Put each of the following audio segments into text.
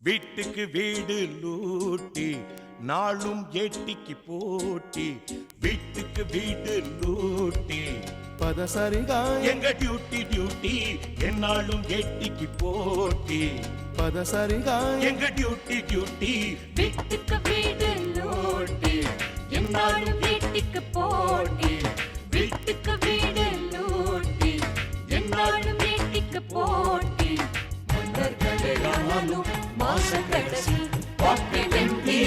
வீட்டுக்கு வீடு லூட்டி நாளும் ஏட்டிக்கு போட்டி. வீட்டுக்கு வீடு லூட்டி பதசரிகா எங்க டியூட்டி டியூட்டி என்னாலும் ஏட்டிக்கு போட்டி. பதசரிகா எங்க டியூட்டி டியூட்டி வீட்டுக்கு வீடு லூட்டி என்னாலும் வீட்டுக்கு போட்டி. வீட்டுக்கு வீடு லூட்டி என்னாலும் வீட்டுக்கு போட்டி. மன்னர்களே ஆனாலும் மாசம் கடைசி பாக்கெட் எம்டி.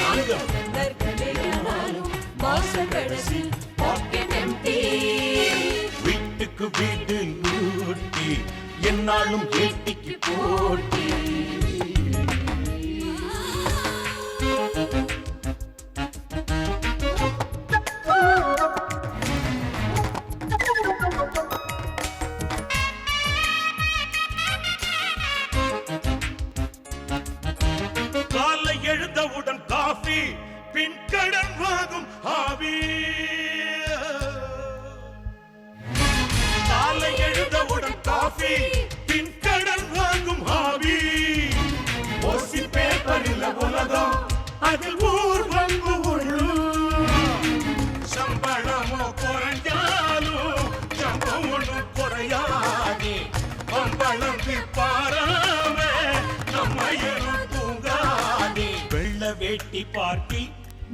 மன்னர்களே ஆனாலும் மாசம் கடைசி பாக்கெட் எம்டி. வீட்டுக்கு வீடு லூட்டி என்னாலும் ஏட்டிக்கு போட்டி. காலை எழுந்தவுடன் காஃபி பின் கடன் வாங்கும் ஆவி. காலை எழுந்தவுடன் காஃபி பின் கடன் வாங்கும் ஆவி. ஓசி பேப்பரில் உலகம் அதில் ஊர் வந்து சம்பளமோ குறைஞ்சாலும் சம்பளம் ஒன்றும் குறையாது. பம்பளம் பாராம நம்ம தூங்காதே. வெள்ள வேட்டி பார்ட்டி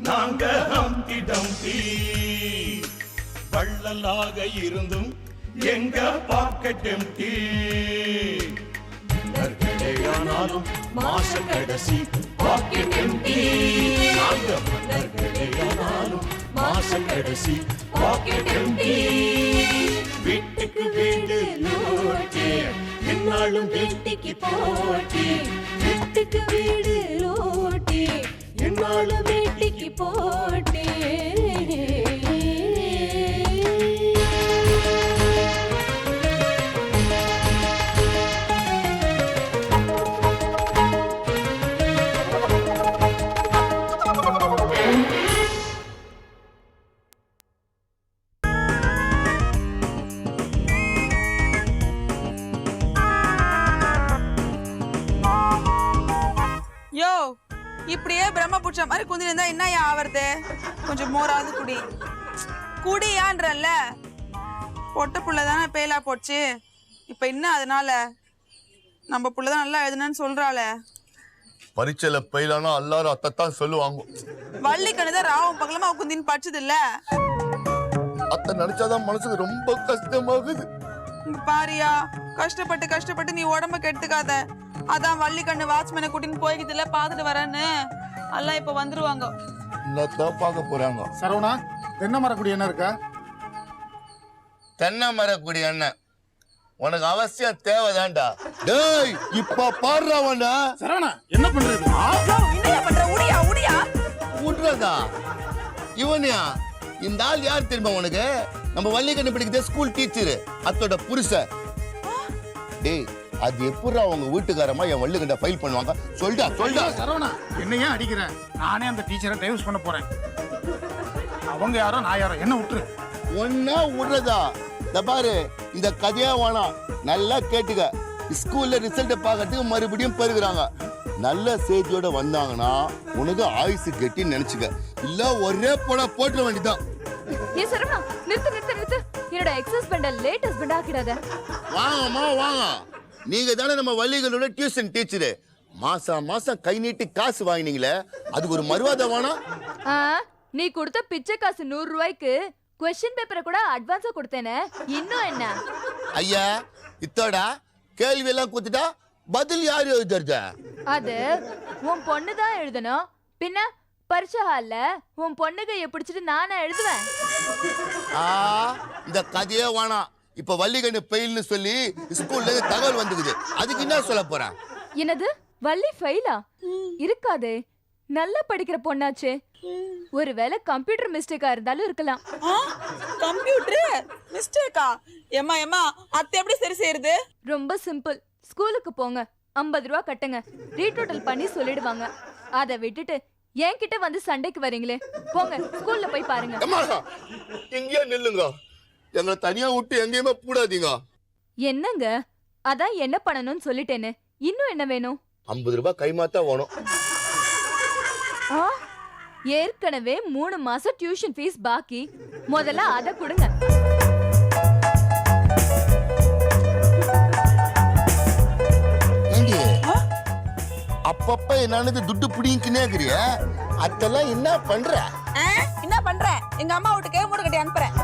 நாங்க ஹம்டி டம்டி. வள்ளலாக இருந்தும் எங்க பாக்கெட் எம்டி. ஆனாலும் மாச கடைசி பாக்கெட் எம்டி. நாங்க மன்னர்களே ஆனாலும் மாச கடைசி பாக்கெட் எம்டி. வீட்டுக்கு வீடு லூட்டி என்னாலும் வீட்டுக்கு போட்டி. வீட்டுக்கு வீடு லூட்டி என்னாலும் வீட்டுக்கு போட்டி. யோ இப்படியே பிரம்ம புடிச்ச மாதிரி குந்திரி இருந்தா என்ன ஆவறது? கொஞ்சம் மோராது குடி. குடியான்றல்ல, பொட்ட புள்ளதானே பேலா போச்சு. இப்ப என்ன அதனால நம்ம புள்ளதான் நல்லா எழுதுனு சொல்றாள. பரீட்சையில பெயிலானா எல்லாரும் அத்தான் சொல்லுவாங்க. வள்ளி கண்ணுதான் ராவும் பகலமா குந்தின்னு படிச்சது இல்ல. அத்தை நினைச்சாதான் மனசுக்கு ரொம்ப கஷ்டமாகுது. பாரியா, கஷ்டப்பட்டு கஷ்டப்பட்டு நீ உடம்ப கெடுத்துக்காத. அதான் வள்ளி கண்ணு வாட்ச்மேனை கூட்டின்னு போய்க்குதுல, பாத்துட்டு வரேன்னு. எல்லாம் இப்ப வந்துருவாங்க. என்னத்தான் பார்க்க போறாங்க. சரவணா, தென்னை மரக்குடி என்ன இருக்கா? தென்னை மரக்குடி என்ன உனக்கு அவசியம் தேவைதான்டா. டேய் இப்ப பாடுறவன்டா. சரவணா என்ன பண்றது? என்ன பண்ற? உடியா உடியா விடுறதா இவனியா? இந்த ஆள் யார் தெரியுமா உனக்கு? நம்ம வள்ளி கண்ணு படிக்கிற ஸ்கூல் டீச்சர், அத்தோட புருஷன். டேய் அது எப்படா அவங்க வீட்டுக்காரமா என் வள்ளி கண்ட ஃபைல் பண்ணுவாங்க? சொல்டா சொல்டா. சரவணா என்னையா அடிக்கிறேன்? நானே அந்த டீச்சரை டைவர்ஸ் பண்ண போறேன். அவங்க யாரோ நான் யாரோ, என்ன விட்டுரு. ஒன்னா விடுறதா? இந்த பாரு, இந்த கதையா வேணாம், நல்லா கேட்டுக்க. ஸ்கூல்ல ரிசல்ட் பாக்கிறதுக்கு மறுபடியும் பெருகுறாங்க. நல்ல செய்தியோட வந்தாங்கன்னா உனக்கு ஆயுசு கெட்டின்னு நினைச்சுக்க. இல்ல ஒரே போட்டுற வேண்டியதான். ஏ சரவணா, நிறுத்து நிறுத்து நிறுத்து. என்னோட எக்ஸ் ஹஸ்பண்ட லேட் ஹஸ்பண்ட் ஆக்கிடாத. வாங்கம்மா வாங்க. நீங்க தானே நம்ம வள்ளிகளோட டியூஷன் டீச்சரு. மாசம் மாசம் கை நீட்டி காசு வாங்கினீங்களே, அதுக்கு ஒரு மறுவாதை வேணாம்? நீ கொடுத்த பிச்சை காசு 100 ரூபாய்க்கு क्वेश्चन பேப்பரை கூட அட்வான்ஸா கொடுத்தேனே, இன்னும் என்ன? ஐயா இத்தோட கேள்வி எல்லாம் கொடுத்துட்டா பதில் யாரு எழுதுறது? அது உன் பொண்ணு தான் எழுதணும். பின்ன பரீட்சை ஹால்ல உன் பொண்ணுக்கு பிடிச்சிட்டு நானா எழுதுவேன்? இந்த கதையே வேணாம். இப்ப வள்ளிகண்ணு பெயில்னு சொல்லி ஸ்கூல்ல தகவல் வந்துக்குது. அதுக்கு என்ன சொல்ல போறேன்? என்னது வள்ளி ஃபெயிலா? இருக்காதே, நல்லா படிக்கிற பொண்ணாச்சே. ஒருவேளை கம்ப்யூட்டர் மிஸ்டேக்கா இருந்தாலும் இருக்கலாம். கம்ப்யூட்டர் மிஸ்டேக்கா? ஏமா ஏமா அத்தை எப்படி சரி செய்யறது? ரொம்ப சிம்பிள். ஸ்கூலுக்கு போங்க, 50 ரூபா கட்டுங்க, ரீடோட்டல் பண்ணி சொல்லிடுவாங்க. அதை விட்டுட்டு என்கிட்ட வந்து சண்டைக்கு வரீங்களே, போங்க ஸ்கூல்ல போய் பாருங்க. இங்கே நில்லுங்க, எங்களை தனியா விட்டு எங்கேயுமே போடாதீங்க. என்னங்க, அதான் என்ன பண்ணணும்னு சொல்லிட்டேனே, இன்னும் என்ன வேணும்? 50 ரூபாய் கைமாத்தா வேணும். ஆ, ஏற்கனவே 3 மாசம் டியூஷன் ஃபீஸ் பாக்கி. முதல்ல அத கொடுங்க. ஏண்டி அப்பப்ப என்னன்னு துட்டு பிடிங்கினே இருக்கிறிய, அதெல்லாம் என்ன பண்ற? என்ன பண்ற? எங்க அம்மா வீட்டுக்கு மூடு கட்டி அனுப்புறேன்.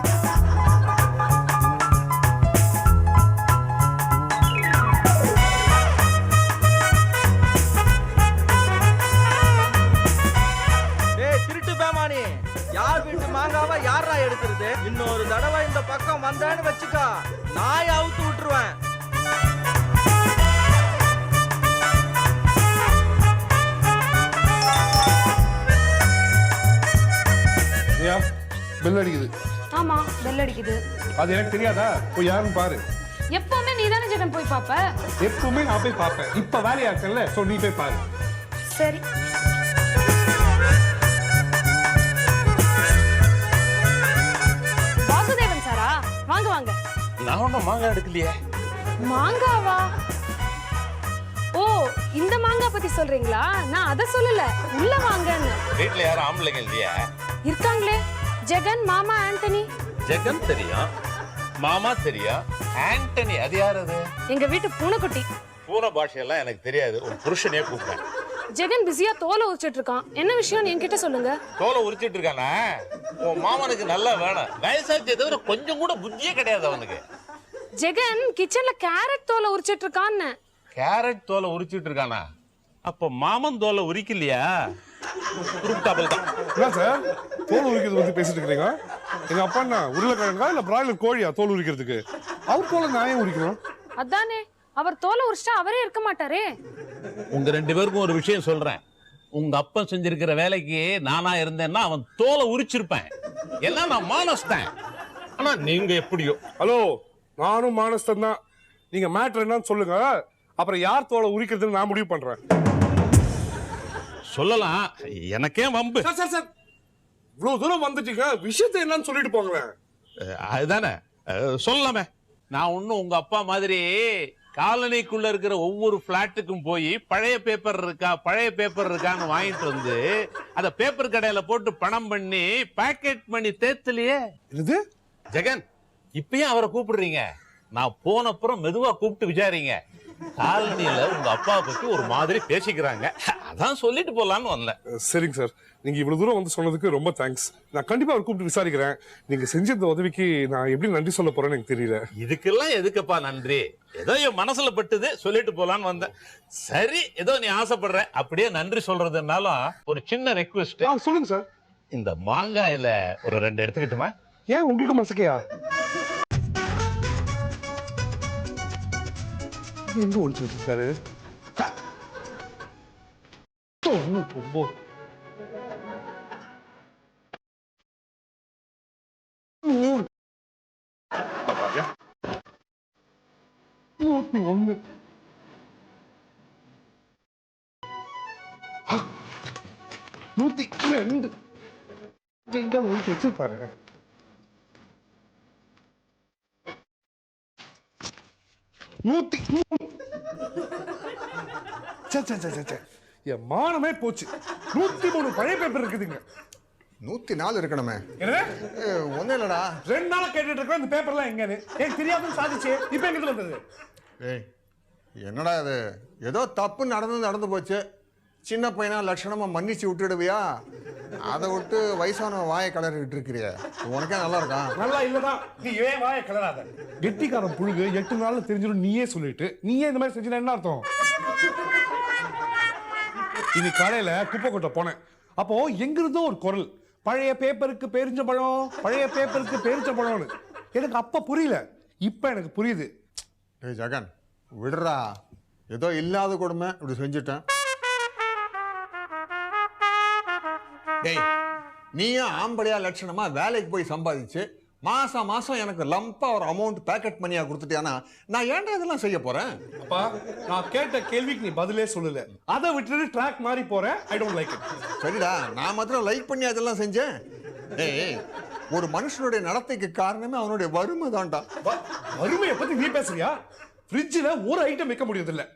யார் வீட்டு மாங்காவா யாரா எடுக்கிறது? இன்னொரு தடவை இந்த பக்கம் வந்தேன்னு வச்சுக்கா, நாய் அவுத்து விட்டுருவேன். பெல் அடிக்குது. ஆமா, பெல் அடிக்குது. அது எனக்கு தெரியாதா? போய் யாருன்னு பாரு. எப்பவுமே நீ தானே ஜெகன் போய் பாப்ப. எப்பவுமே நான் போய் பார்ப்பேன். இப்ப வேலையா இருக்கல, சோ நீ போய் பாரு. சரி. வாசுதேவன் சாரா, வாங்க வாங்க. நான் ஒன்றும் மாங்காய் எடுக்கலையே. மாங்காவா? ஓ, இந்த மாங்காய் பத்தி சொல்றீங்களா? நான் அத சொல்லல, உள்ள வாங்கன்னு. வீட்டுல யாரும் ஆம்பளைங்க இல்லையா? இருக்காங்களே, ஜெகன், மாமா, ஆண்டனி. ஜெகன் தெரியும், மாமா தெரியும், ஆண்டனி அது யார்? அது எங்க வீட்டு பூனைக்குட்டி. பூனை பாஷையெல்லாம் எனக்கு தெரியாது. ஒரு புருஷனே கூப்பிட்டேன். ஜெகன் பிஸியா தோலை உரிச்சிட்டு இருக்கான். என்ன விஷயம் என்கிட்ட சொல்லுங்க. தோலை உரிச்சிட்டு இருக்கானா? உன் மாமனுக்கு நல்லா வேணும். வயசாச்சு தவிர கொஞ்சம் கூட புத்தியே கிடையாது அவனுக்கு. ஜெகன் கிச்சன்ல கேரட் தோலை உரிச்சிட்டு இருக்கான்னு. கேரட் தோலை உரிச்சிட்டு இருக்கானா? அப்ப மாமன் தோலை உரிக்கலையா? என்ன சார் தோல் உரிக்கிறது பத்தி பேசிட்டு இருக்கீங்க? எங்க அப்பா என்ன உருளைக்கிழங்கா இல்ல பிராய்லர் கோழியா தோல் உரிக்கிறதுக்கு? அவர் தோலை நான் ஏன் உரிக்கணும்? அதானே, அவர் தோலை உரிச்சிட்டா அவரே இருக்க மாட்டாரே. உங்க 2 பேருக்கும் ஒரு விஷயம் சொல்றேன். உங்க அப்பன் செஞ்சிருக்கிற வேலைக்கு நானா இருந்தேன்னா அவன் தோலை உரிச்சிருப்பேன். எல்லாம் நான் மானஸ்தேன். ஆனா நீங்க எப்படியோ. ஹலோ, நானும் மானஸ்தன் தான். நீங்க மேட்டர் என்னன்னு சொல்லுங்க, அப்புறம் யார் தோலை உரிக்கிறதுன்னு நான் முடிவு பண்றேன். சொல்லலாம், எனக்கே வம்பு. சார் சார் சார், இவ்வளவு தூரம் வந்துட்டீங்க, விஷயத்தை என்னன்னு சொல்லிட்டு போங்களேன். அதுதானே சொல்லலாமே. நான் ஒன்னும் உங்க அப்பா மாதிரி காலனிக்குள்ள இருக்கிற ஒவ்வொரு பிளாட்டுக்கும் போய் பழைய பேப்பர் இருக்கான்னு வாங்கிட்டு வந்து அத பேப்பர் கடையில போட்டு பணம் பண்ணி பேக்கெட் பண்ணி தேத்தலையே. இது ஜெகன், இப்பயும் அவரை கூப்பிடுறீங்க. நான் போனப்புறம் மெதுவா கூப்பிட்டு விசாரிங்க. காலனியில உங்க அப்பா பத்தி ஒரு மாதிரி பேசிக்கிறாங்க, அதான் சொல்லிட்டு போலான்னு வந்தேன். சரிங்க சார், நீங்க இவ்வளவு தூரம் வந்து சொன்னதுக்கு ரொம்ப தேங்க்ஸ். நான் கண்டிப்பா அவர் கூப்பிட்டு விசாரிக்கிறேன். நீங்க செஞ்ச இந்த உதவிக்கு நான் எப்படி நன்றி சொல்ல போறேன்னு எனக்கு தெரியல. இதுக்கெல்லாம் எதுக்குப்பா நன்றி? ஏதோ என் மனசுல பட்டுது, சொல்லிட்டு போலான்னு வந்தேன். சரி, ஏதோ நீ ஆசைப்படுற, அப்படியே நன்றி சொல்றதுனாலும் ஒரு சின்ன ரெக்வெஸ்ட். சொல்லுங்க சார். இந்த மாங்காயில ஒரு 2 எடுத்துக்கிட்டுமா? ஏன் உங்களுக்கு மசக்கையா? எங்க ஒழிச்சுட்டு இருக்காரு? நூத்தி 2 எங்க ஒழிச்சு வச்சிருப்பாரு? என் மானமே போச்சு. 103 பழைய பேப்பர் இருக்குதுங்க. 104 இருக்கணுமே. ஒன்னும் இல்லடா, 2 நாளா கேட்டுட்டு இருக்கேன் இந்த பேப்பர்லாம் எங்கன்னு. எனக்கு தெரியாதுன்னு சாதிச்சு இப்ப எங்கிட்ட வந்தது? ஏய் என்னடா இது, ஏதோ தப்பு நடந்து போச்சு. சின்ன பையனா லட்சணமா மன்னிச்சு விட்டுடுவியா? அதை விட்டு வயசான வாயை கலரிட்டு இருக்கிறிய, உனக்கே நல்லா இருக்கா? நல்லா இல்லதான். நீ ஏன் வாயை கலராத? கெட்டிக்காரன் புழுகு 8 நாள்ல தெரிஞ்சிடும் நீயே சொல்லிட்டு நீயே இந்த மாதிரி செஞ்சா என்ன அர்த்தம்? இன்னைக்கு காலையில குப்பை கொட்ட போனேன். அப்போ எங்கிருந்தோ ஒரு குரல், பழைய பேப்பருக்கு பேரிஞ்ச பழம், பழைய பேப்பருக்கு பேரிஞ்ச பழம்னு. எனக்கு அப்ப புரியல, இப்ப எனக்கு புரியுது. ஏய் ஜெகன் விடுறா, ஏதோ இல்லாத கொடுமை இப்படி செஞ்சுட்டேன். டேய், நீயும் ஆம்பளையா லட்சணமா வேலைக்கு போய் சம்பாதிச்சு மாசம் எனக்கு லம்பா ஒரு அமௌண்ட் பேக்கெட் பண்ணியா கொடுத்துட்டியானா நான் ஏன்டா இதெல்லாம் செய்ய போறேன்? அப்பா, நான் கேட்ட கேள்விக்கு நீ பதிலே சொல்லல. அதை விட்டுட்டு ட்ராக் மாறி போறேன். I don't like it. சரிடா, நான் மாத்திரம் லைக் பண்ணி அதெல்லாம் செஞ்சேன். ஏய், ஒரு மனுஷனுடைய நடத்தைக்கு காரணமே அவனுடைய வறுமை தான்டா. வறுமையை பத்தி நீ பேசுறியா? ஃப்ரிட்ஜில் ஒரு ஐட்டம் வைக்க முடியதில்லை.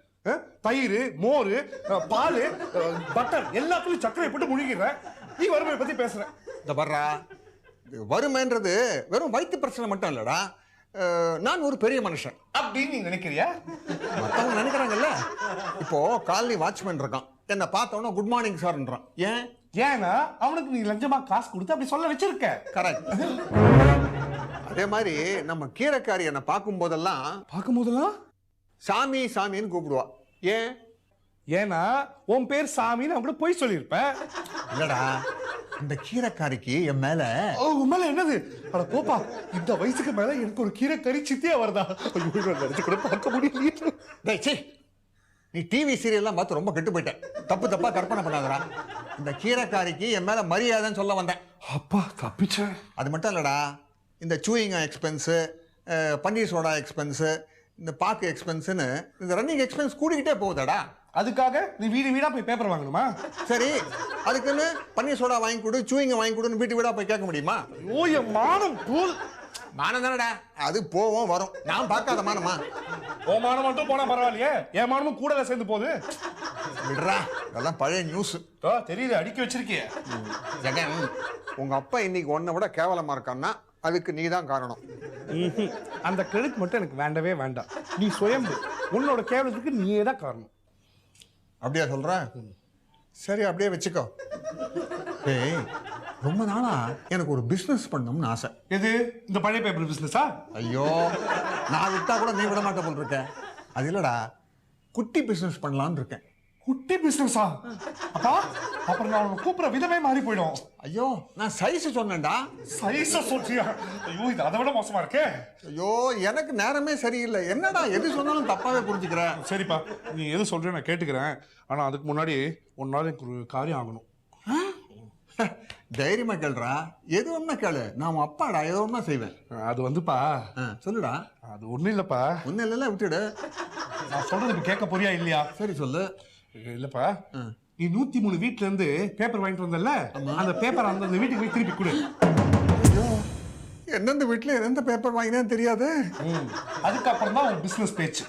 தயிர், மோர், பால், பட்டர் எல்லாத்துலயும் சர்க்கரை போட்டு முழுகிடுற. நீ வறுமையை பத்தி பேசுற. இந்த வர்றா, வறுமைன்றது வெறும் வயிற்று பிரச்சனை மட்டும் இல்லடா. நான் ஒரு பெரிய மனுஷன் அப்படின்னு நீ நினைக்கிறியா? மற்றவங்க நினைக்கிறாங்கல்ல. இப்போ காலனி வாட்ச்மேன் இருக்கான், என்னை பார்த்தவொன்னே குட் மார்னிங் சார்ன்றான். ஏன்? ஏன்னா அவனுக்கு நீ லஞ்சமா காசு கொடுத்து அப்படி சொல்ல வச்சிருக்க. கரெக்ட். அதே மாதிரி நம்ம கீரைக்காரி என்னை பார்க்கும் போதெல்லாம் சாமி சாமின்னு கூப்பிடுவா. ஏன்? ஏன்னா உன் பேர் சாமின்னு அவங்க போய் சொல்லியிருப்ப. இல்லடா, இந்த கீரைக்காரிக்கு என் மேல உன் மேல என்னது? அட போப்பா, இந்த வயசுக்கு மேல எனக்கு ஒரு கீரைக்கறி சித்தியா வருதா? நினைச்சு கூட பார்க்க முடியல. டேய் சீ, நீ டிவி சீரியல்லாம் பார்த்து ரொம்ப கெட்டு போயிட்ட. தப்பு தப்பா கற்பனை பண்ணாதடா. இந்த கீரைக்காரிக்கு என் மேல மரியாதைன்னு சொல்ல வந்தேன். அப்பா தப்பிச்சேன். அது மட்டும் இல்லடா, இந்த சூயிங் எக்ஸ்பென்ஸு, பன்னீர் சோடா எக்ஸ்பென்ஸு, இந்த பாக்கு எக்ஸ்பென்ஸுன்னு இந்த ரன்னிங் எக்ஸ்பென்ஸ் கூடிக்கிட்டே போகுதாடா. அதுக்காக நீ வீடு வீடா போய் பேப்பர் வாங்கணுமா? சரி, அதுக்குன்னு பன்னீர் சோடா வாங்கி கொடு, சூயிங்க வாங்கி கொடுன்னு வீட்டு வீடா போய் கேட்க முடியுமா? ஓ என் மானம் போல். மானம் தானடா, அது போவோம் வரும். நான் பார்க்காத மானமா? ஓ மானம் மட்டும் போனா பரவாயில்லையே, என் மானமும் கூட சேர்ந்து போகுது. விடுறா, அதெல்லாம் பழைய நியூஸ். தெரியுது, அடுக்கி வச்சிருக்கிய. ஜெகன், உங்க அப்பா இன்னைக்கு உன்னை விட கேவலமா இருக்கான்னா அதுக்கு நீ தான் காரணம். அந்த கிரெடிட் மட்டும் எனக்கு வேண்டவே வேண்டாம். நீ சுயம்பு, உன்னோட கேவலத்துக்கு நீயே தான் காரணம். அப்படியா சொல்ற? சரி, அப்படியே வச்சுக்கோ. ஏய், ரொம்ப நாளா எனக்கு ஒரு பிசினஸ் பண்ணணும்னு ஆசை. எது? இந்த பழைய பேப்பர் பிசினஸா? ஐயோ, நான் விட்டா கூட நீ விட மாட்ட போல் இருக்க. அது இல்லடா, குட்டி பிசினஸ் பண்ணலான்னு இருக்கேன். குட்டி பிசினஸா? அப்பா, அப்புறம் நான் உன்னை கூப்பிடுற விதமே மாறி போயிடும். ஐயோ, நான் சைஸ் சொன்னேன்டா. சைஸ சொல்றியா? ஐயோ, இது அதை விட மோசமா இருக்கே. ஐயோ, எனக்கு நேரமே சரியில்லை. என்னடா எது சொன்னாலும் தப்பாவே புரிஞ்சுக்கிற. சரிப்பா, நீ எது சொல்ற நான் கேட்டுக்கிறேன். ஆனா அதுக்கு முன்னாடி ஒரு நாள் எனக்கு ஒரு காரியம் ஆகணும். தைரியமா கேளுடா, எது ஒண்ணா கேளு. நான் உன் அப்பாடா, எது ஒண்ணா செய்வேன். அது வந்துப்பா. சொல்லுடா. அது ஒண்ணும் இல்லப்பா. ஒன்னும் இல்லைல்ல, விட்டுடு. நான் சொல்றது கேட்க போறியா இல்லையா? சரி சொல்லு. இல்லப்பா, நீ 103 வீட்ல இருந்து பேப்பர் வாங்கிட்டு வந்தல, அந்த பேப்பர் அந்த வீட்டுக்கு போய் திருப்பி கொடு. எந்தெந்த வீட்டுல எந்த பேப்பர் வாங்கினேன்னு தெரியாது. அதுக்கப்புறம் தான் உன் பிசினஸ் பேச்சு.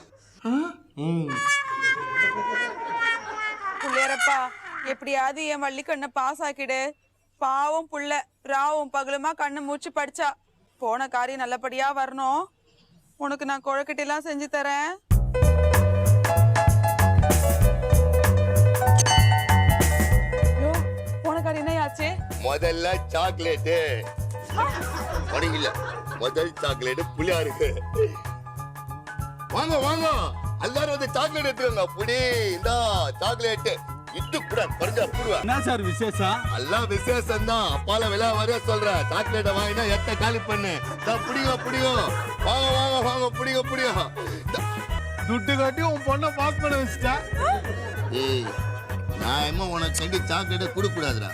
புள்ளையரப்பா, எப்படியாவது என் வள்ளி கண்ணை பாஸ் ஆக்கிடு. பாவம் புள்ள ராவும் பகலுமா கண்ணை மூச்சு படிச்சா. போன காரியம் நல்லபடியா வரணும். உனக்கு நான் கொழக்கட்டையெல்லாம் செஞ்சு தரேன். போன காரியம் என்ன ஆச்சு? முதல்ல சாக்லேட்டு முதல் சாக்லேட் புளியாருக்கு. வாங்க வாங்க, எல்லாரும் வந்து சாக்லேட் எடுத்துக்கோங்க. புடி, இந்த சாக்லேட் இட்டு கூட பறிஞ்சா புடுவா. என்ன சார் விசேஷம்? எல்லாம் விசேஷம் தான். அப்பால விழா வர சொல்றேன். சாக்லேட்டை வாங்கினா எத்த காலி பண்ணு. புடிங்க புடிங்க, வாங்க வாங்க வாங்க, புடிங்க புடிங்க. துட்டு காட்டி உன் பொண்ணை பாஸ் பண்ண வச்சுட்டா. ஏய், நான் என்ன உனக்கு கண்டி சாக்லேட்டை கொடுக்க கூடாதுடா.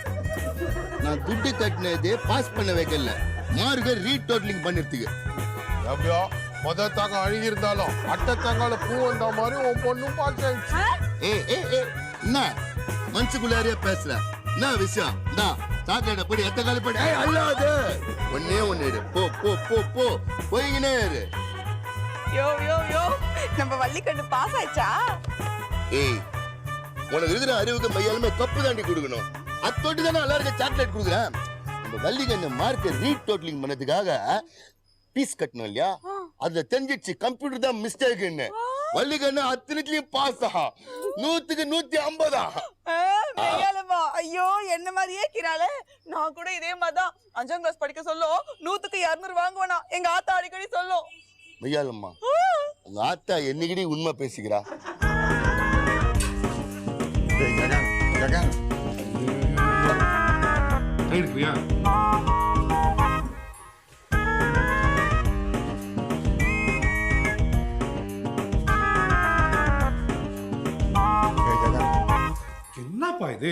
நான் துட்டு கட்டினது பாஸ் பண்ண வைக்கல, மார்க்க ரீடோட்டலிங் பண்ணிருத்துக்கு. எப்படியோ முத தாங்க அழுகி இருந்தாலும் அட்டை தாங்கால பூ வந்த மாதிரி உன் பொண்ணும் பாஸ் ஆயிடுச்சு. என்ன மனசுக்குள்ளாரியா பேசுற? என்ன விஷயம்? சாக்லேட்டை படி எத்த காலி பண்ணி அல்லாது ஒன்னே ஒன்னு இரு. போ போ போ போ, போய்கினே இரு. யோ யோ யோ, நம்ம வள்ளி கண்ணு பாஸ் ஆயிடுச்சா? ஏய், உனக்கு இருக்கிற அறிவுக்கு மையாலுமே கப்பு தாண்டி கொடுக்கணும். அத்தோட்டி தானே எல்லாருக்கும் சாக்லேட் கொடுக்குறேன். நம்ம வள்ளிகண்ண மார்க்க ரீடோட்டலிங் பண்ணதுக்காக பீஸ் கட்டணும் இல்லையா? அதுல தெரிஞ்சிடுச்சு கம்ப்யூட்டர் தான் மிஸ்டேக்னு. வள்ளிகண்ண அத்தனைக்கும் பாஸ் ஆ, 100க்கு 150. ஐயோ, என்ன மாதிரியே கிராளே. நான் கூட இதே மாதிரிதான் 5ஆம் கிளாஸ் படிக்க சொல்லும் 100க்கு 200 வாங்குவேனா எங்க ஆத்தா அடிக்கடி சொல்லும். மையாலம்மா, உங்க ஆத்தா என்னைக்கிடி உண்மை பேசிக்கிறா? ஜெகன் ஜெகன், இருக்கிறியா? என்னப்பா இது?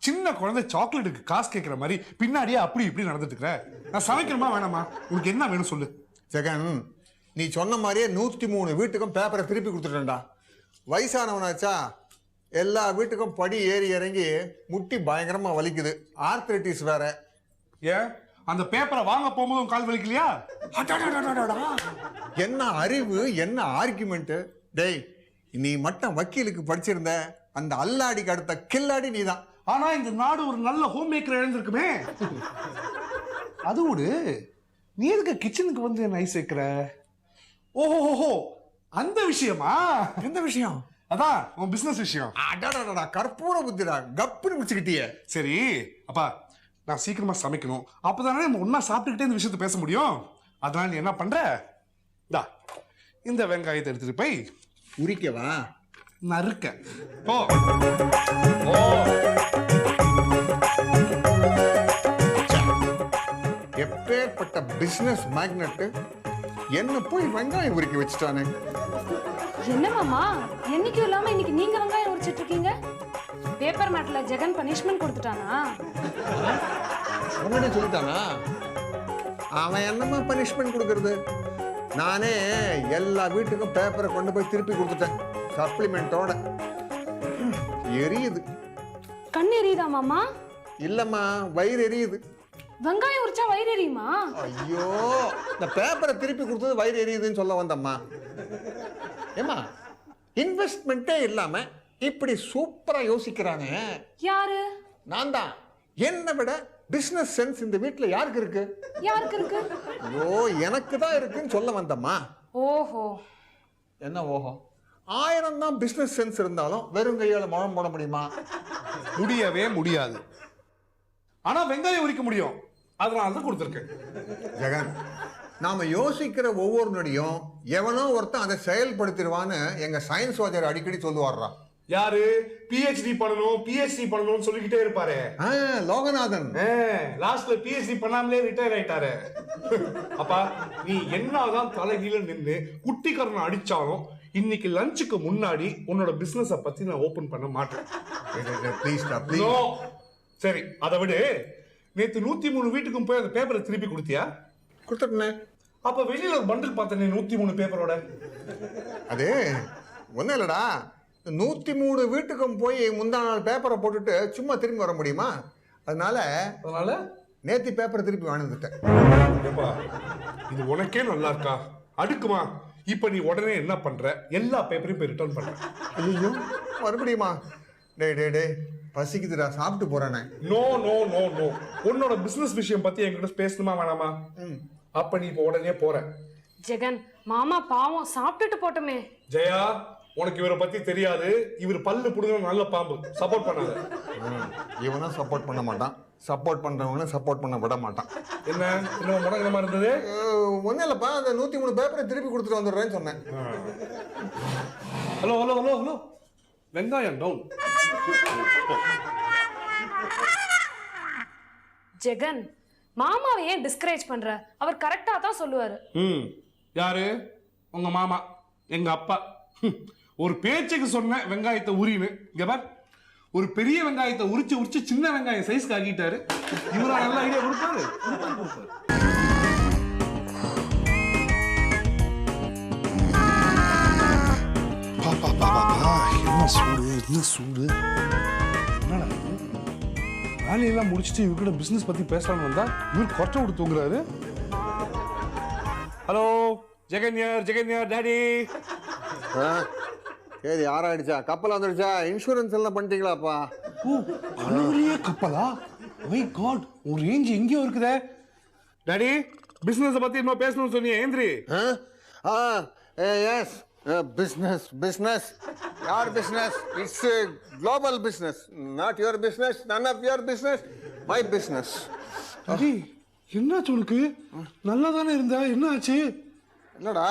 சின்ன குழந்தை சாக்லேட்டுக்கு காசு கேட்கிற மாதிரி பின்னாடியே அப்படி இப்படி நடந்துட்டு இருக்கிற. நான் சமைக்கணுமா வேணாமா? உனக்கு என்ன வேணும் சொல்லு. ஜெகன், நீ சொன்ன மாதிரியே 103 வீட்டுக்கும் பேப்பரை திருப்பி கொடுத்துட்டேன்டா. வயசானவனாச்சா, எல்லா வீட்டுக்கும் படி ஏறி இறங்கி முட்டி பயங்கரமா வலிக்குது. ஆர்த்ரைட்டிஸ் வேற. ஏன் அந்த பேப்பரை வாங்க போகும்போது கால் வலிக்கலையா? என்ன அறிவு, என்ன ஆர்குமெண்ட். டேய், நீ மட்டும் வக்கீலுக்கு படிச்சிருந்த அந்த அல்லாடிக்கு அடுத்த கில்லாடி நீதான். ஆனா இந்த நாடு ஒரு நல்ல ஹோம் மேக்கர் இழந்திருக்குமே. அது விடு, நீ எதுக்கு கிச்சனுக்கு வந்து என்ன ஐஸ் வைக்கிற? ஓஹோ, அந்த விஷயமா? எந்த விஷயம்? அதான் உன் பிசினஸ் விஷயம். அடடடா, கற்பூர புத்திரா, கப்புன்னு முடிச்சுக்கிட்டியே. சரி அப்பா, நான் சீக்கிரமா சமைக்கணும், அப்பதானே நம்ம ஒன்னா சாப்பிட்டுக்கிட்டே இந்த விஷயத்தை பேச முடியும். அதனால நீ என்ன பண்ற, இந்த வெங்காயத்தை எடுத்துட்டு போய் உரிக்கவா? நறுக்க ஓ எப்பேற்பட்ட பிசினஸ் மேக்னெட் என்ன போய் வெங்காயம் உரிக்க வச்சுட்டானே. என்ன மாமா, என்னைக்கும் இல்லாம இன்னைக்கு நீங்க வெங்காயம் உரிச்சிட்டு இருக்கீங்க? பேப்பர் மேட்ல ஜெகன் பனிஷ்மெண்ட் கொடுத்துட்டானா? அவனே சொல்லிட்டானா? அவன் என்னமா பனிஷ்மெண்ட் கொடுக்கறது? நானே எல்லா வீட்டுக்கும் பேப்பரை கொண்டு போய் திருப்பி கொடுத்துட்டேன், சப்ளிமெண்டோட. எரியுது. கண் எரியுதா மாமா? இல்லம்மா, வயிறு எரியுது. வெங்காயம் உரிச்சா வயிறு எரியுமா? ஐயோ, இந்த பேப்பரை திருப்பி கொடுத்தது வயிறு எரியுதுன்னு சொல்ல வந்தம்மா. ஏமா, இன்வெஸ்ட்மெண்ட்டே இல்லாம இப்படி சூப்பரா யோசிக்கிறானே யாரு? நான் தான். என்னை விட பிசினஸ் சென்ஸ் இந்த வீட்டுல யாருக்கு இருக்கு? யாருக்கு இருக்கு? ஐயோ, எனக்கு தான் இருக்குன்னு சொல்ல வந்தம்மா. ஓஹோ. என்ன ஓஹோ? 1000 தான் பிசினஸ் சென்ஸ் இருந்தாலும் வெறும் கையால முழம் போட முடியுமா? முடியவே முடியாது. ஆனா வெங்காயம் உரிக்க முடியும், அதனால தான் கொடுத்துருக்கேன். ஜெகன், நாம யோசிக்கிற ஒவ்வொரு நொடியும் எவனோ ஒருத்தன் அதை செயல்படுத்திடுவான்னு எங்க சயின்ஸ் வாத்தியார் அடிக்கடி சொல்லுவார்றா. யாரு? பிஹெச்டி பண்ணணும் பிஹெச்டி பண்ணணும்னு சொல்லிக்கிட்டே இருப்பாரு லோகநாதன். லாஸ்ட்ல பிஹெச்டி பண்ணாமலே ரிட்டையர் ஆயிட்டாரு. அப்பா, நீ என்னதான் தலைகீழ நின்று குட்டிக்கரணம் அடிச்சாலும் இன்னைக்கு லஞ்சுக்கு முன்னாடி உன்னோட பிசினஸ் பத்தி நான் ஓபன் பண்ண மாட்டேன். No. சரி, அதை விடு. நேத்து 103 வீட்டுக்கும் போய் அந்த பேப்பரை திருப்பி கொடுத்தியா? கொடுத்துட்டேன். அப்ப வெளியில ஒரு பண்டில் பார்த்தேன் 103 பேப்பரோட. அது ஒன்றும் இல்லடா, 103 வீட்டுக்கும் போய் முந்தா நாள் பேப்பரை போட்டுட்டு சும்மா திரும்பி வர முடியுமா? அதனால நேத்தி பேப்பரை திருப்பி வாழ்ந்துட்டேன். இது உனக்கே நல்லா இருக்கா? அடுக்குமா? இப்ப நீ உடனே என்ன பண்ற, எல்லா பேப்பரையும் போய் ரிட்டர்ன் பண்ற. ஐயோ, மறுபடியுமா? டே பசிக்குதுடா, சாப்பிட்டு போறானே. நோ நோ நோ நோ, உன்னோட பிசினஸ் விஷயம் பத்தி என்கிட்ட பேசணுமா வேணாமா? அப்ப நீ இப்ப உடனே போற. ஜெகன், மாமா பாவம், சாப்பிட்டுட்டு போட்டோமே. ஜெயா, உனக்கு இவரை பத்தி தெரியாது. இவர் பல்லு புடுங்க நல்ல பாம்பு, சப்போர்ட் பண்ணாத. இவனும் சப்போர்ட் பண்ண மாட்டான், சப்போர்ட் பண்றவங்களும் சப்போர்ட் பண்ண விட மாட்டான். என்ன இன்னும் முடங்கினமா இருந்தது? ஒன்னும் இல்லப்பா, அந்த 103 பேப்பரை திருப்பி கொடுத்துட்டு வந்துடுறேன்னு சொன்னேன். ஹலோ ஹலோ ஹலோ ஹலோ, வெங்காயம் டவுன். ஜெகன், மாமாவை ஏன் டிஸ்கரேஜ் பண்ற? அவர் கரெக்டா தான் சொல்லுவாரு. யாரு? உங்க மாமா, எங்க அப்பா. ஒரு பேச்சுக்கு சொன்ன வெங்காயத்தை உரின்னு, இங்க பார், ஒரு பெரிய வெங்காயத்தை உரிச்சு சின்ன வெங்காயம் சைஸ்க்கு ஆக்கிட்டாரு. இவரா நல்ல ஐடியா கொடுப்பாரு. என்ன சூடு என்னடா வேலையெல்லாம் முடிச்சுட்டு இவர்கிட்ட பிசினஸ் பத்தி பேசலாம்னு வந்தா இவர் கொட்டை விட்டு தூங்குறாரு. Hello ஜெகன்யார் daddy. சரி, யாராயிடுச்சா? கப்பல் வந்துடுச்சா? இன்சூரன்ஸ் எல்லாம் பண்ணிட்டீங்களாப்பா? அனுவலியே கப்பலா? மை காட், ஒரு ரேஞ்ச் எங்கேயோ இருக்குதே. டாடி, பிசினஸ் பத்தி என்ன பேசணும்னு சொன்னீங்க, ஏந்திரி. Yes, business. யார் business? It's global business. Not your business, none of your business, my business. Daddy, என்னாச்சு உனக்கு? நல்லா தானே இருந்தா, என்ன ஆச்சு? இல்லடா,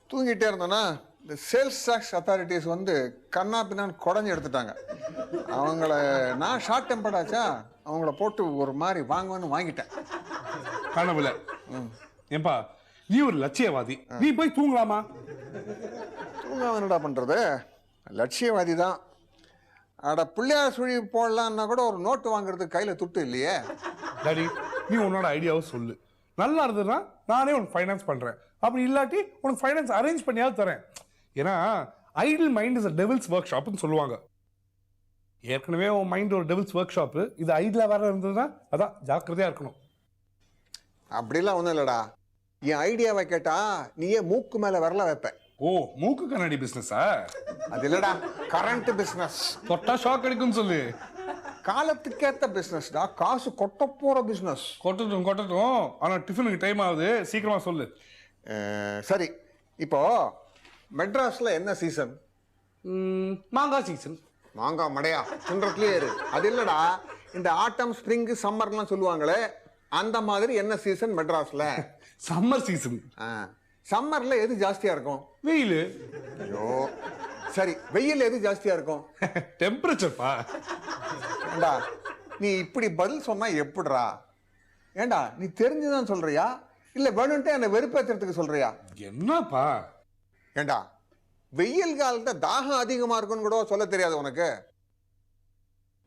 தூங்கிட்டே இருந்தேன்னா இந்த சேல்ஸ் டாக்ஸ் அத்தாரிட்டிஸ் வந்து கண்ணா பின்னான்னு குடஞ்சி எடுத்துட்டாங்க. அவங்கள நான் ஷார்ட் டெம்பர்டாச்சா, அவங்கள போட்டு ஒரு மாதிரி வாங்கிட்டேன். காணவில்லை. ஏன்பா, நீ ஒரு லட்சியவாதி, நீ போய் தூங்கலாமா? தூங்காம என்னடா பண்றது? லட்சியவாதி தான். அட, பிள்ளையார் சுழி போடலான்னா கூட ஒரு நோட்டு வாங்குறதுக்கு கையில துட்டு இல்லையே. டாடி, நீ உன்னோட ஐடியாவை சொல்லு. நல்லா இருந்ததுன்னா நானே உனக்கு ஃபைனான்ஸ் பண்றேன், அப்படி இல்லாட்டி உனக்கு ஃபைனான்ஸ் அரேஞ்ச் பண்ணியாவது தரேன். ஏன்னா idle mind is a devil's work ஷாப்னு சொல்லுவாங்க. ஏற்கனவே உன் மைண்ட் ஒரு டெவில்ஸ் ஒர்க் ஷாப்பு, இது ஐடியா வேற இருந்ததுன்னா அதான் ஜாக்கிரதையா இருக்கணும். அப்படிலாம் ஒன்றும் இல்லடா, என் ஐடியாவை கேட்டா நீயே மூக்கு மேல விரல வைப்ப. ஓ மூக்கு கண்ணாடி பிசினஸா? அது இல்லடா, கரண்ட் பிசினஸ். தொட்டா ஷாக் அடிக்கும்னு சொல்லு. காலத்துக்கேத்த பிசினஸ்டா, காசு கொட்ட போற பிசினஸ். கொட்டட்டும். ஆனா டிஃபனுக்கு டைம் ஆகுது, சீக்கிரமா சொல்லு. சரி, இப்போ மெட்ராஸ்ல என்ன சீசன்? மாங்காய் சீசன். மாங்காய் மடையா தின்றதுலயே இரு. அது இல்லடா, இந்த ஆட்டம் ஸ்ப்ரிங் சம்மர்லாம் சொல்லுவாங்களே, அந்த மாதிரி என்ன சீசன் மெட்ராஸ்ல? Summer season. சம்மர்ல எது ஜாஸ்தியா இருக்கும்? வெயில். ஐயோ சரி, வெயில் எது ஜாஸ்தியா இருக்கும்? டெம்பரேச்சர்ப்பா. ஏண்டா நீ இப்படி பதில் சொன்னா எப்படிடா? ஏண்டா நீ தெரிஞ்சுதான் சொல்றியா இல்ல வேணும்ட்டே என்ன வெறுப்பேத்துறதுக்கு சொல்றியா? என்னப்பா? ஏண்டா வெயில் காலத்துல தாகம் அதிகமா இருக்குன்னு கூட சொல்ல தெரியாது உனக்கு?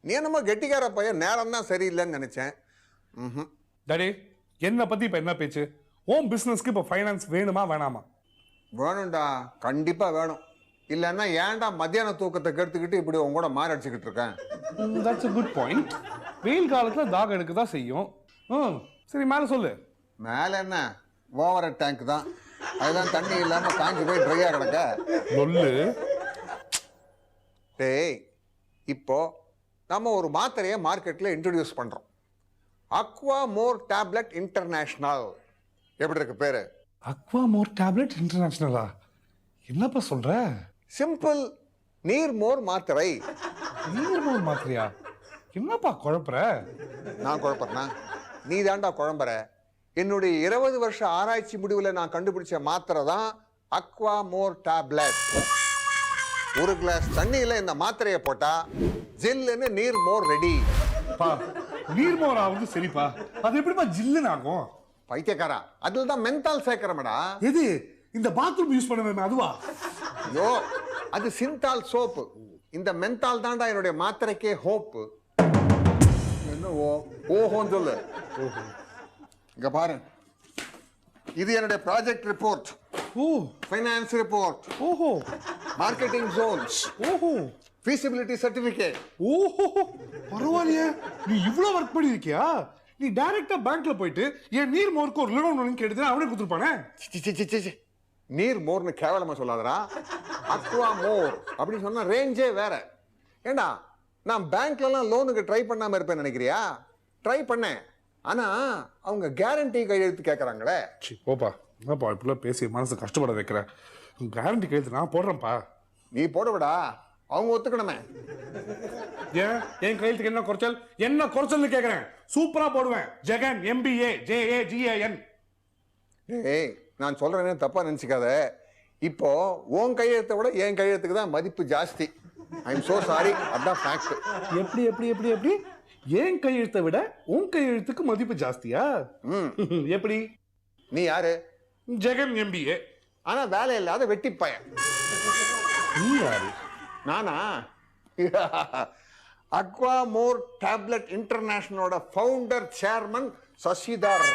நீ என்னமோ கெட்டிக்கார பையன், நேரம் தான் சரியில்லைன்னு நினைச்சேன். டாடி, என்ன பத்தி இப்ப என்ன பேச்சு? ஓம் பிசினஸ்க்கு இப்ப ஃபைனான்ஸ் வேணுமா வேணாமா? வேணும்டா, கண்டிப்பா வேணும். இல்லைன்னா ஏன்டா மத்தியான தூக்கத்தை கெடுத்துக்கிட்டு இப்படி உங்க கூட மாறி அடிச்சுக்கிட்டு இருக்கேன்? That's a good point. வெயில் காலத்துல தாகம் எடுக்க தான் செய்யும். சரி, மேல சொல்லு. மேல என்ன, ஓவர டேங்க் தான். அதுதான் தண்ணி இல்லாம காஞ்சி போய் ட்ரையா கிடக்க. சொல்லு. டேய், இப்போ நம்ம ஒரு மாத்திரையை மார்க்கெட்ல இன்ட்ரடியூஸ் பண்றோம். அக்வா மோர் டேப்லெட் இன்டர்நேஷனல். எப்படி இருக்கு பேரு? அக்வா மோர் டேப்லெட் இன்டர்நேஷனலா? என்னப்பா சொல்ற? சிம்பிள், நீர் மோர் மாத்திரை. நீர் மோர் மாத்திரையா? என்னப்பா குழப்பற? நான் குழப்பறேனா? நீ தாண்டா குழம்புற. என்னுடைய 20 வருஷ ஆராய்ச்சி முடிவில் நான் கண்டுபிடிச்ச மாத்திரை தான் அக்வா மோர் டேப்லெட். ஒரு கிளாஸ் தண்ணியில இந்த மாத்திரையை போட்டா ஜில்லுன்னு நீர் மோர் ரெடி. பா, நீர் மோர் ஆகுது சரிப்பா, அது எப்படிப்பா ஜில்லுன்னு ஆகும்? பைத்தியக்காரா, அதுல தான் மென்தால் சேர்க்கிறமடா. எது? இந்த பாத்ரூம் யூஸ் பண்ணுவேன் அதுவா? ஐயோ, அது சிந்தால் சோப்பு. இந்த மென்தால் தாண்டா என்னுடைய மாத்திரைக்கே ஹோப்பு. என்ன ஓஹோன்னு சொல்லு. இங்க பாரு, இது என்னுடைய ப்ராஜெக்ட் ரிப்போர்ட். ஓ, ஃபைனான்ஸ் ரிப்போர்ட். ஓஹோ. Marketing zones. ஓஹோ. Feasibility certificate. ஓஹோ, பரவாயில்லையே, நீ இவ்வளவு ஒர்க் பண்ணிருக்கியா? நீ டைரக்டா பேங்க்ல போயிட்டு என் நீர் மோருக்கு ஒரு லோன் கேட்டு அவனே கொடுத்துருப்பானே. நீர் மோர்னு கேவலமா சொல்லாதடா. அக்வா மோர் அப்படி சொன்னா ரேஞ்சே வேற. ஏண்டா நான் பேங்க்லலாம் லோனுக்கு ட்ரை பண்ணாம இருப்பேன்னு நினைக்கிறியா? ட்ரை பண்ணேன், ஆனா அவங்க கேரண்டி கையெழுத்து கேட்கறாங்களே. போப்பா, என்னப்பா இப்படிலாம் பேசி மனசு கஷ்டப்பட வைக்கிறேன். கேரண்டி கையெழுத்து நான் போடுறேன்ப்பா. நீ போடவிடா, அவங்க ஒத்துக்கணுமே. ஏன் என் கையெழுத்துக்கு என்ன குறைச்சல்? என்ன குறைச்சல்னு கேட்கறேன். சூப்பரா போடுவேன். Jagan MBA JAGAN. ஏய், நான் சொல்றேன்னு தப்பா நினைச்சுக்காத. இப்போ உன் கையெழுத்தை விட என் கையெழுத்துக்கு தான் மதிப்பு ஜாஸ்தி. ஐ எம் சோ சாரி, அதான் ஃபேக்ட். எப்படி எப்படி எப்படி எப்படி என் கையெழுத்தை விட உன் கையெழுத்துக்கு மதிப்பு ஜாஸ்தியா? எப்படி? நீ யாரு? ஜெகன் MBA. ஆனா வேலை இல்லாத வெட்டி பையன். நீ யாரு? நானா? அக்வா மோர் டேப்லெட் இன்டர்நேஷனலோட ஃபவுண்டர் சேர்மன் சசிதர்.